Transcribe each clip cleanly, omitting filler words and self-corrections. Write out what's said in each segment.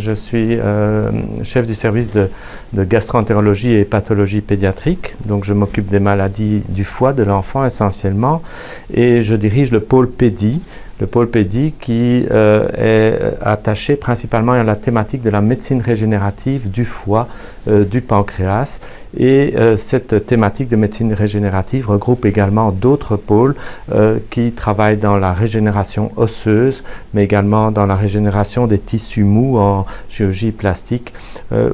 je suis chef du service de gastro-entérologie et pathologie pédiatrique. Donc je m'occupe des maladies du foie de l'enfant essentiellement et je dirige le pôle pédi. Le pôle pédi qui est attaché principalement à la thématique de la médecine régénérative du foie, du pancréas. Et cette thématique de médecine régénérative regroupe également d'autres pôles qui travaillent dans la régénération osseuse, mais également dans la régénération des tissus mous en chirurgie plastique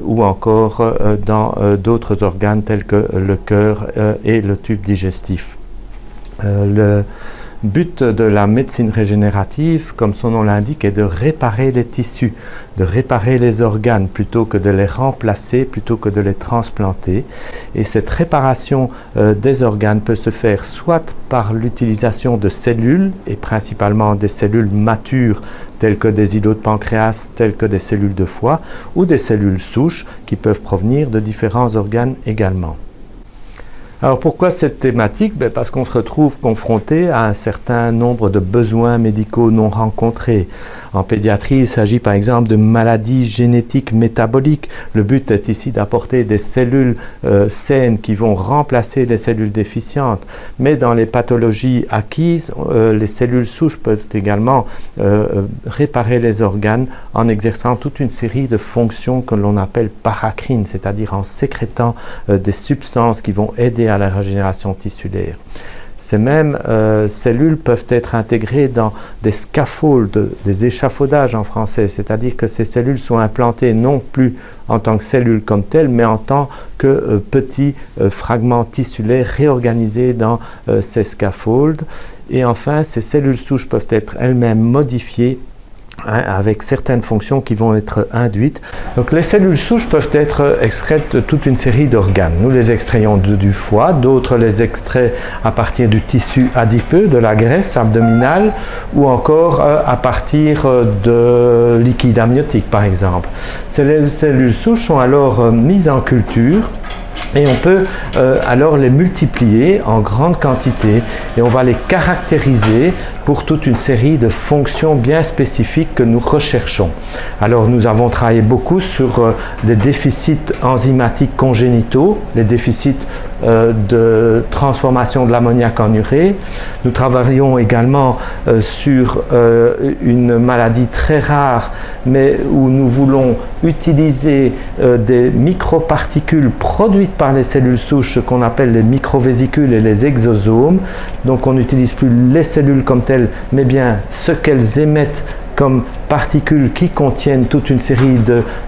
ou encore dans d'autres organes tels que le cœur et le tube digestif. Le but de la médecine régénérative, comme son nom l'indique, est de réparer les tissus, de réparer les organes plutôt que de les remplacer, plutôt que de les transplanter. Et cette réparation des organes peut se faire soit par l'utilisation de cellules, et principalement des cellules matures, telles que des îlots de pancréas, telles que des cellules de foie, ou des cellules souches qui peuvent provenir de différents organes également. Alors pourquoi cette thématique? Parce qu'on se retrouve confronté à un certain nombre de besoins médicaux non rencontrés. En pédiatrie, il s'agit par exemple de maladies génétiques métaboliques. Le but est ici d'apporter des cellules saines qui vont remplacer les cellules déficientes. Mais dans les pathologies acquises, les cellules souches peuvent également réparer les organes en exerçant toute une série de fonctions que l'on appelle paracrines, c'est-à-dire en sécrétant des substances qui vont aider à la régénération tissulaire. Ces mêmes cellules peuvent être intégrées dans des scaffolds, des échafaudages en français, c'est-à-dire que ces cellules sont implantées non plus en tant que cellules comme telles, mais en tant que petits fragments tissulaires réorganisés dans ces scaffolds. Et enfin, ces cellules souches peuvent être elles-mêmes modifiées avec certaines fonctions qui vont être induites. Donc les cellules souches peuvent être extraites de toute une série d'organes. Nous les extrayons du foie, d'autres les extraient à partir du tissu adipeux, de la graisse abdominale, ou encore à partir de liquide amniotique par exemple. Ces cellules souches sont alors mises en culture et on peut alors les multiplier en grande quantité et on va les caractériser pour toute une série de fonctions bien spécifiques que nous recherchons. Alors nous avons travaillé beaucoup sur des déficits enzymatiques congénitaux, les déficits de transformation de l'ammoniac en urée. Nous travaillons également sur une maladie très rare, mais où nous voulons utiliser des microparticules produites par les cellules souches, ce qu'on appelle les microvésicules et les exosomes. Donc on n'utilise plus les cellules comme telles, mais bien ce qu'elles émettent comme particules qui contiennent toute une série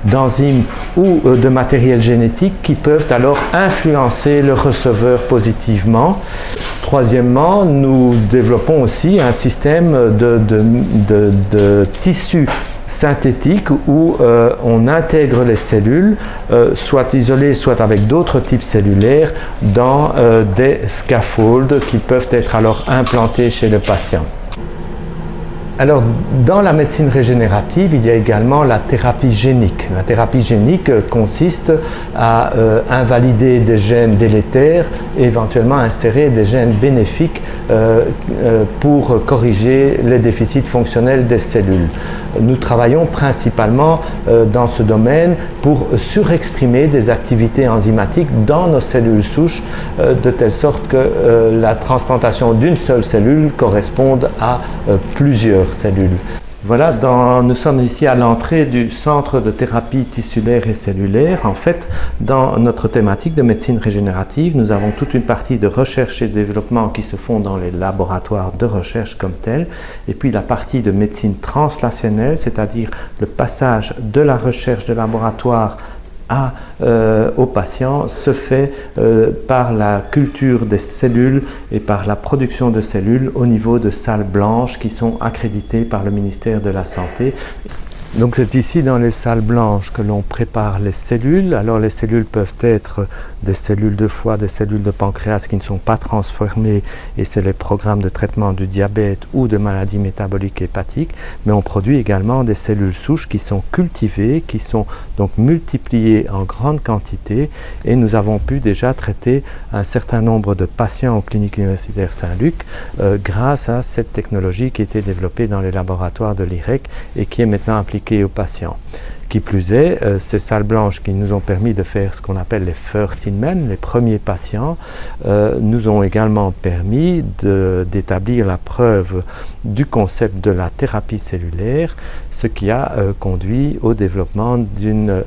d'enzymes ou de matériel génétique qui peuvent alors influencer le receveur positivement. Troisièmement, nous développons aussi un système de tissus synthétique où on intègre les cellules, soit isolées, soit avec d'autres types cellulaires, dans des scaffolds qui peuvent être alors implantés chez le patient. Alors, dans la médecine régénérative, il y a également la thérapie génique. La thérapie génique consiste à invalider des gènes délétères et éventuellement insérer des gènes bénéfiques pour corriger les déficits fonctionnels des cellules. Nous travaillons principalement dans ce domaine pour surexprimer des activités enzymatiques dans nos cellules souches de telle sorte que la transplantation d'une seule cellule corresponde à plusieurs cellules. Voilà, nous sommes ici à l'entrée du centre de thérapie tissulaire et cellulaire. En fait, dans notre thématique de médecine régénérative, nous avons toute une partie de recherche et de développement qui se font dans les laboratoires de recherche comme tels, et puis la partie de médecine translationnelle, c'est-à-dire le passage de la recherche de laboratoire aux patients se fait par la culture des cellules et par la production de cellules au niveau de salles blanches qui sont accréditées par le ministère de la Santé. Donc c'est ici dans les salles blanches que l'on prépare les cellules. Alors les cellules peuvent être des cellules de foie, des cellules de pancréas qui ne sont pas transformées et c'est les programmes de traitement du diabète ou de maladies métaboliques hépatiques. Mais on produit également des cellules souches qui sont cultivées, qui sont donc multipliées en grande quantité et nous avons pu déjà traiter un certain nombre de patients aux cliniques universitaires Saint-Luc grâce à cette technologie qui a été développée dans les laboratoires de l'IREC et qui est maintenant appliquée aux patients. Qui plus est, ces salles blanches qui nous ont permis de faire ce qu'on appelle les first in men, les premiers patients, nous ont également permis d'établir la preuve du concept de la thérapie cellulaire, ce qui a conduit au développement d'une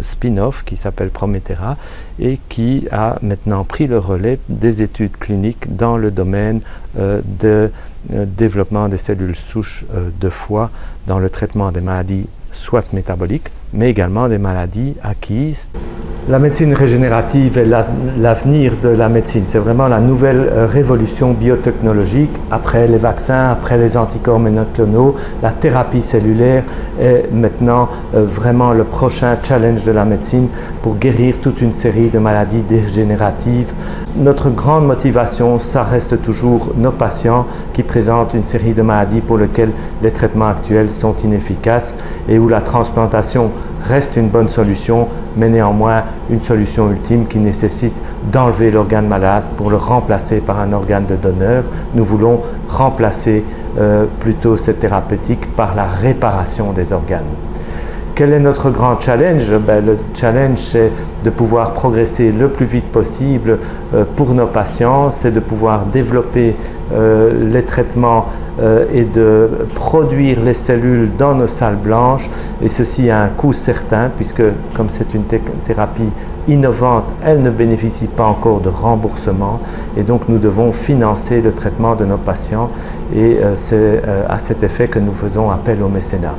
spin-off qui s'appelle Prométhera et qui a maintenant pris le relais des études cliniques dans le domaine de développement des cellules souches de foie dans le traitement des maladies soit métaboliques, mais également des maladies acquises. La médecine régénérative est l'avenir de la médecine. C'est vraiment la nouvelle révolution biotechnologique. Après les vaccins, après les anticorps monoclonaux, la thérapie cellulaire est maintenant vraiment le prochain challenge de la médecine pour guérir toute une série de maladies dégénératives. Notre grande motivation, ça reste toujours nos patients qui présentent une série de maladies pour lesquelles les traitements actuels sont inefficaces et où la transplantation reste une bonne solution, mais néanmoins une solution ultime qui nécessite d'enlever l'organe malade pour le remplacer par un organe de donneur. Nous voulons remplacer plutôt cette thérapeutique par la réparation des organes. Quel est notre grand challenge? Le challenge, c'est de pouvoir progresser le plus vite possible pour nos patients, c'est de pouvoir développer les traitements et de produire les cellules dans nos salles blanches, et ceci à un coût certain, puisque comme c'est une thérapie innovante, elle ne bénéficie pas encore de remboursement, et donc nous devons financer le traitement de nos patients, et c'est à cet effet que nous faisons appel au mécénat.